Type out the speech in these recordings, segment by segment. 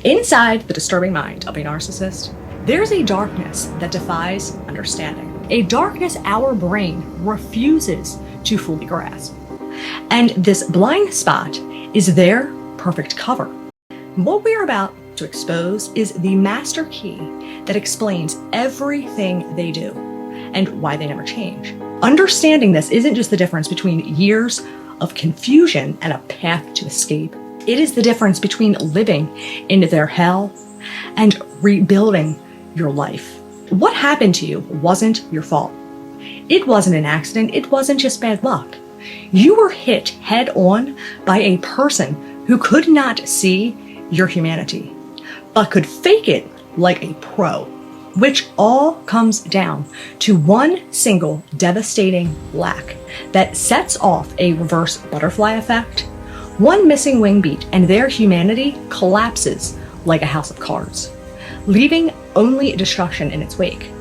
Inside the disturbing mind of a narcissist, there's a darkness that defies understanding. A darkness our brain refuses to fully grasp. And this blind spot is their perfect cover. What we're about to expose is the master key that explains everything they do and why they never change. Understanding this isn't just the difference between years of confusion and a path to escape. It is the difference between living into their hell and rebuilding your life. What happened to you wasn't your fault. It wasn't an accident. It wasn't just bad luck. You were hit head on by a person who could not see your humanity, but could fake it like a pro, which all comes down to one single devastating lack that sets off a reverse butterfly effect. One missing wing beat and their humanity collapses like a house of cards, leaving only destruction in its wake.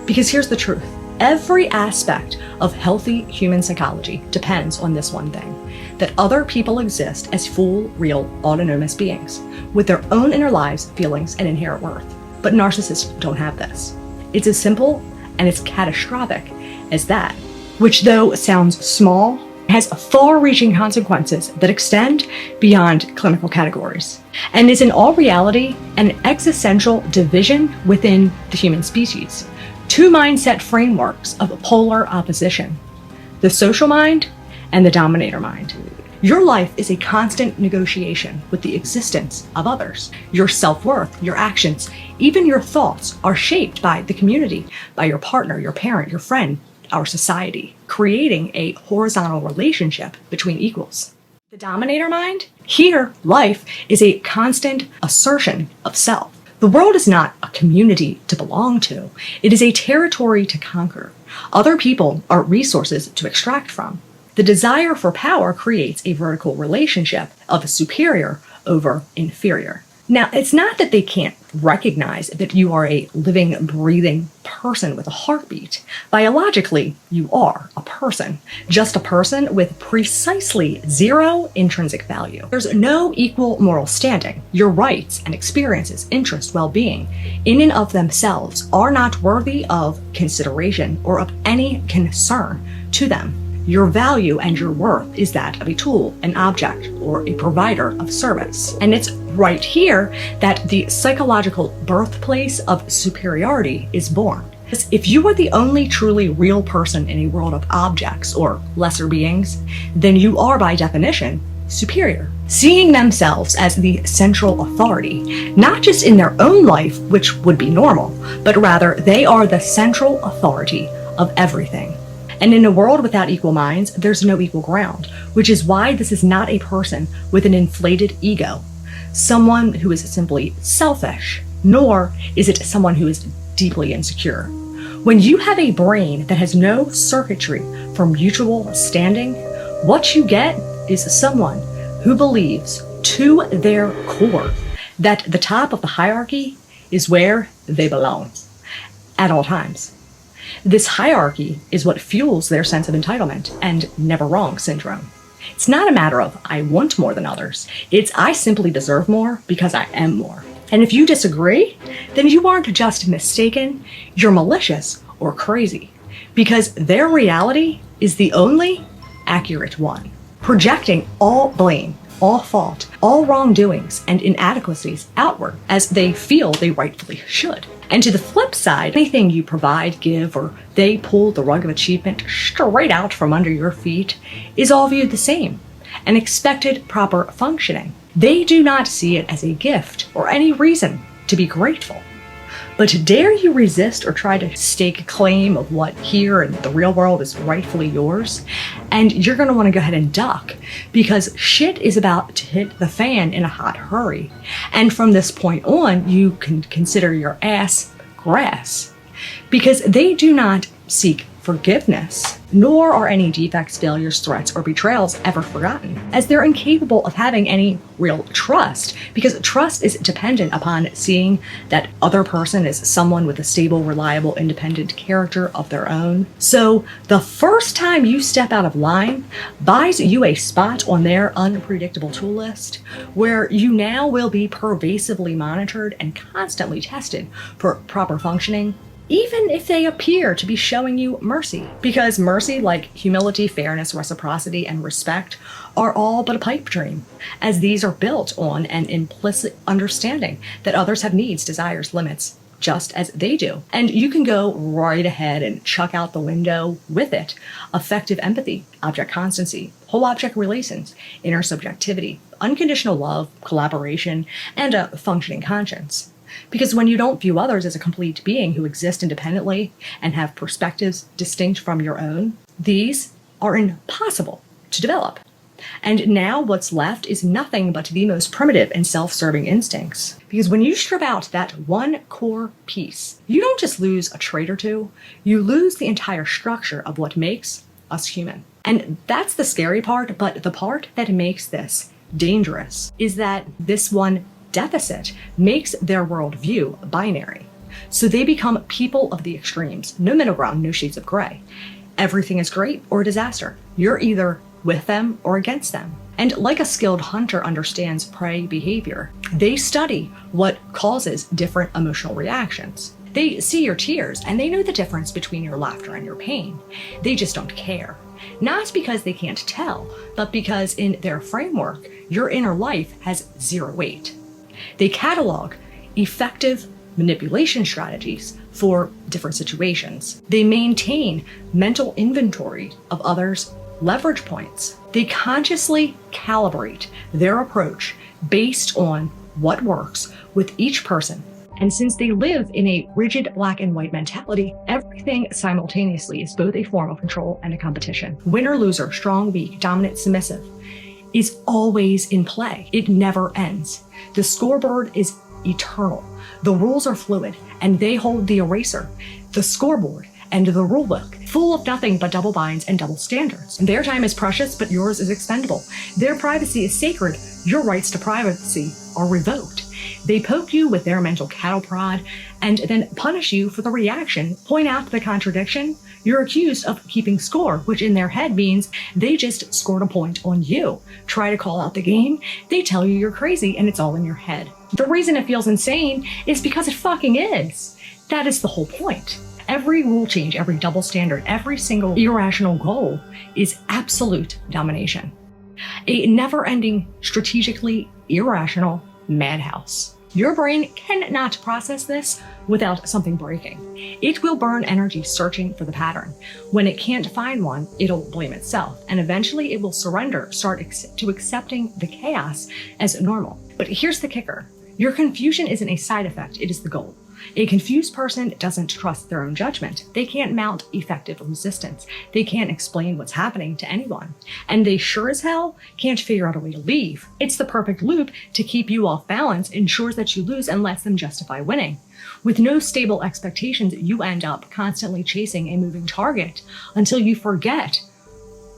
Because here's the truth. Every aspect of healthy human psychology depends on this one thing, that other people exist as full, real, autonomous beings with their own inner lives, feelings, and inherent worth. But narcissists don't have this. It's as simple and as catastrophic as that, which though sounds small, has far-reaching consequences that extend beyond clinical categories, and is in all reality an existential division within the human species. Two mindset frameworks of polar opposition, the social mind and the dominator mind. Your life is a constant negotiation with the existence of others. Your self-worth, your actions, even your thoughts are shaped by the community, by your partner, your parent, your friend, our society, creating a horizontal relationship between equals. The dominator mind, here life is a constant assertion of self. The world is not a community to belong to. It is a territory to conquer. Other people are resources to extract from. The desire for power creates a vertical relationship of superior over inferior. Now, it's not that they can't recognize that you are a living, breathing person with a heartbeat. Biologically, you are a person, just a person with precisely zero intrinsic value. There's no equal moral standing. Your rights and experiences, interests, well-being, in and of themselves are not worthy of consideration or of any concern to them. Your value and your worth is that of a tool, an object, or a provider of service. And it's right here that the psychological birthplace of superiority is born. If you are the only truly real person in a world of objects or lesser beings, then you are by definition superior, seeing themselves as the central authority, not just in their own life, which would be normal, but rather they are the central authority of everything. And in a world without equal minds, there's no equal ground, which is why this is not a person with an inflated ego, someone who is simply selfish, nor is it someone who is deeply insecure. When you have a brain that has no circuitry for mutual standing, what you get is someone who believes to their core that the top of the hierarchy is where they belong at all times. This hierarchy is what fuels their sense of entitlement and never wrong syndrome. It's not a matter of I want more than others. It's I simply deserve more because I am more. And if you disagree, then you aren't just mistaken, you're malicious or crazy, because their reality is the only accurate one, projecting all blame, all fault, all wrongdoings and inadequacies outward as they feel they rightfully should. And to the flip side, anything you provide, give, or they pull the rug of achievement straight out from under your feet is all viewed the same and expected proper functioning. They do not see it as a gift or any reason to be grateful. But dare you resist or try to stake claim of what here in the real world is rightfully yours, and you're going to want to go ahead and duck, because shit is about to hit the fan in a hot hurry. And from this point on, you can consider your ass grass, because they do not seek forgiveness. Nor are any defects, failures, threats, or betrayals ever forgotten, as they're incapable of having any real trust, because trust is dependent upon seeing that other person is someone with a stable, reliable, independent character of their own. So the first time you step out of line buys you a spot on their unpredictable tool list, where you now will be pervasively monitored and constantly tested for proper functioning, even if they appear to be showing you mercy. Because mercy, like humility, fairness, reciprocity, and respect, are all but a pipe dream, as these are built on an implicit understanding that others have needs, desires, limits, just as they do. And you can go right ahead and chuck out the window with it affective empathy, object constancy, whole object relations, intersubjectivity, unconditional love, collaboration, and a functioning conscience. Because when you don't view others as a complete being who exist independently and have perspectives distinct from your own, these are impossible to develop. And now what's left is nothing but the most primitive and self-serving instincts. Because when you strip out that one core piece, you don't just lose a trait or two, you lose the entire structure of what makes us human. And that's the scary part, but the part that makes this dangerous is that this one deficit makes their worldview binary. So they become people of the extremes, no middle ground, no shades of gray. Everything is great or a disaster. You're either with them or against them. And like a skilled hunter understands prey behavior, they study what causes different emotional reactions. They see your tears and they know the difference between your laughter and your pain. They just don't care. Not because they can't tell, but because in their framework, your inner life has zero weight. They catalog effective manipulation strategies for different situations. They maintain mental inventory of others' leverage points. They consciously calibrate their approach based on what works with each person. And since they live in a rigid black and white mentality, everything simultaneously is both a form of control and a competition. Winner, loser, strong, weak, dominant, submissive is always in play. It never ends. The scoreboard is eternal. The rules are fluid, and they hold the eraser, the scoreboard, and the rule book, full of nothing but double binds and double standards. Their time is precious, but yours is expendable. Their privacy is sacred. Your rights to privacy are revoked. They poke you with their mental cattle prod and then punish you for the reaction, point out the contradiction. You're accused of keeping score, which in their head means they just scored a point on you. Try to call out the game, they tell you you're crazy and it's all in your head. The reason it feels insane is because it fucking is. That is the whole point. Every rule change, every double standard, every single irrational goal is absolute domination. A never-ending, strategically irrational madhouse. Your brain cannot process this without something breaking. It will burn energy searching for the pattern. When it can't find one, it'll blame itself, and eventually it will surrender, start to accepting the chaos as normal. But here's the kicker. Your confusion isn't a side effect, it is the goal. A confused person doesn't trust their own judgment. They can't mount effective resistance. They can't explain what's happening to anyone. And they sure as hell can't figure out a way to leave. It's the perfect loop to keep you off balance, ensures that you lose, and lets them justify winning. With no stable expectations, you end up constantly chasing a moving target until you forget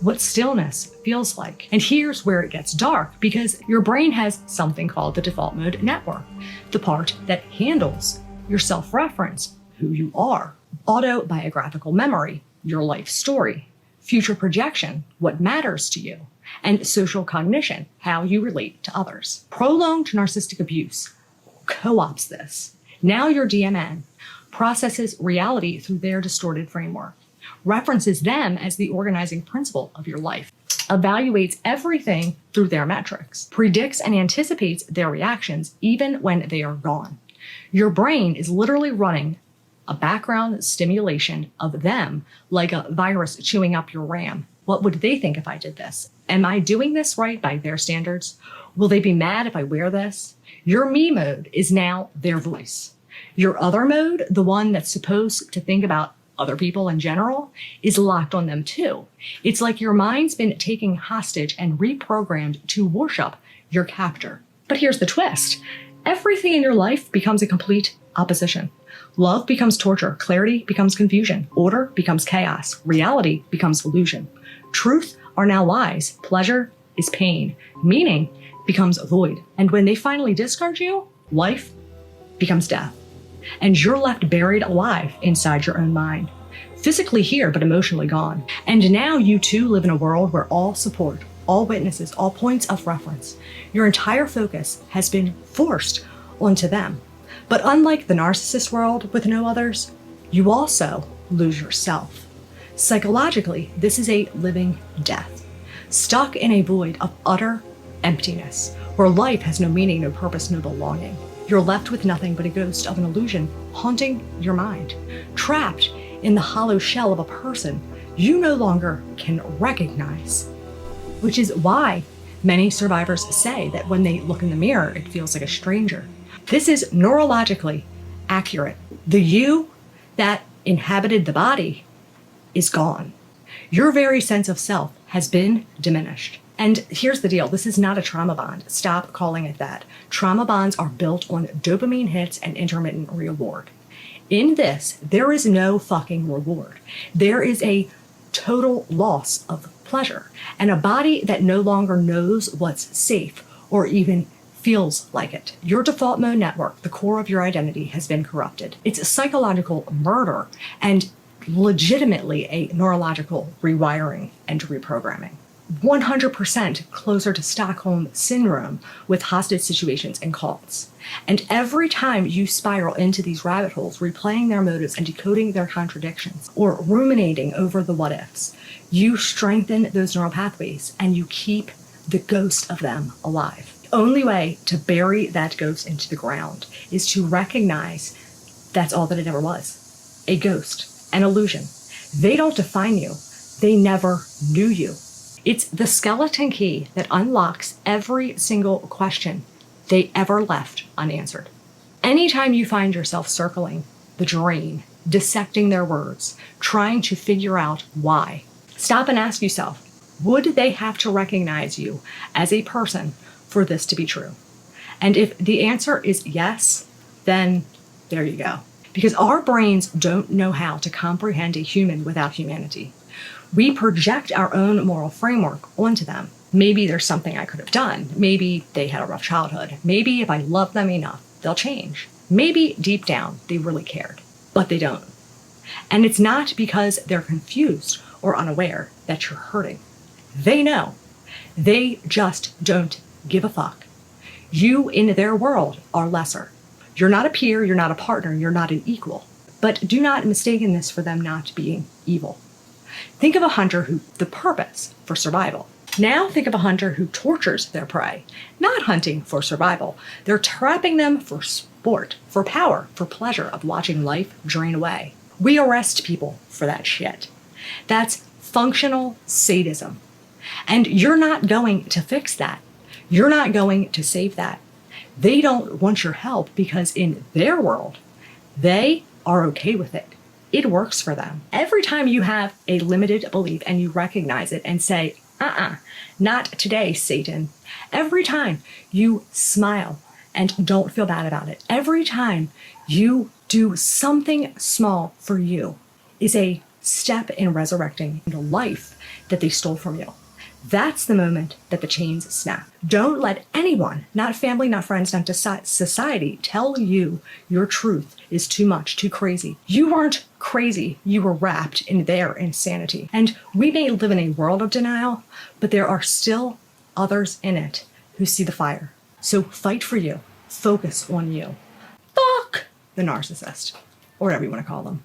what stillness feels like. And here's where it gets dark, because your brain has something called the default mode network, the part that handles your self-reference, who you are, autobiographical memory, your life story, future projection, what matters to you, and social cognition, how you relate to others. Prolonged narcissistic abuse co-opts this. Now your DMN processes reality through their distorted framework, references them as the organizing principle of your life, evaluates everything through their metrics, predicts and anticipates their reactions even when they are gone. Your brain is literally running a background stimulation of them like a virus chewing up your RAM. What would they think if I did this? Am I doing this right by their standards? Will they be mad if I wear this? Your me mode is now their voice. Your other mode, the one that's supposed to think about other people in general, is locked on them too. It's like your mind's been taken hostage and reprogrammed to worship your captor. But here's the twist. Everything in your life becomes a complete opposition. Love becomes torture. Clarity becomes confusion. Order becomes chaos. Reality becomes illusion. Truth are now lies. Pleasure is pain. Meaning becomes void. And when they finally discard you, life becomes death. And you're left buried alive inside your own mind. Physically here, but emotionally gone. And now you too live in a world where all support, all witnesses, all points of reference, your entire focus has been forced onto them. But unlike the narcissist world with no others, you also lose yourself. Psychologically, this is a living death, stuck in a void of utter emptiness, where life has no meaning, no purpose, no belonging. You're left with nothing but a ghost of an illusion haunting your mind, trapped in the hollow shell of a person you no longer can recognize. Which is why many survivors say that when they look in the mirror, it feels like a stranger. This is neurologically accurate. The you that inhabited the body is gone. Your very sense of self has been diminished. And here's the deal. This is not a trauma bond. Stop calling it that. Trauma bonds are built on dopamine hits and intermittent reward. In this, there is no fucking reward. There is a total loss of pleasure and a body that no longer knows what's safe or even feels like it. Your default mode network, the core of your identity, has been corrupted. It's a psychological murder and legitimately a neurological rewiring and reprogramming. 100% closer to Stockholm syndrome with hostage situations and cults. And every time you spiral into these rabbit holes, replaying their motives and decoding their contradictions, or ruminating over the what ifs, you strengthen those neural pathways and you keep the ghost of them alive. The only way to bury that ghost into the ground is to recognize that's all that it ever was. A ghost, an illusion. They don't define you. They never knew you. It's the skeleton key that unlocks every single question they ever left unanswered. Anytime you find yourself circling the drain, dissecting their words, trying to figure out why, stop and ask yourself, would they have to recognize you as a person for this to be true? And if the answer is yes, then there you go. Because our brains don't know how to comprehend a human without humanity. We project our own moral framework onto them. Maybe there's something I could have done. Maybe they had a rough childhood. Maybe if I love them enough, they'll change. Maybe deep down, they really cared, but they don't. And it's not because they're confused or unaware that you're hurting. They know. They just don't give a fuck. You in their world are lesser. You're not a peer, you're not a partner, you're not an equal. But do not mistake this for them not being evil. Think of a hunter who the purpose for survival. Now think of a hunter who tortures their prey, not hunting for survival. They're trapping them for sport, for power, for pleasure of watching life drain away. We arrest people for that shit. That's functional sadism. And you're not going to fix that. You're not going to save that. They don't want your help because in their world, they are okay with it. It works for them. Every time you have a limited belief and you recognize it and say, not today, Satan. Every time you smile and don't feel bad about it. Every time you do something small for you is a step in resurrecting the life that they stole from you. That's the moment that the chains snap. Don't let anyone, not family, not friends, not society, tell you your truth is too much, too crazy. You weren't crazy. You were wrapped in their insanity. And we may live in a world of denial, but there are still others in it who see the fire. So fight for you. Focus on you. Fuck the narcissist, or whatever you want to call them.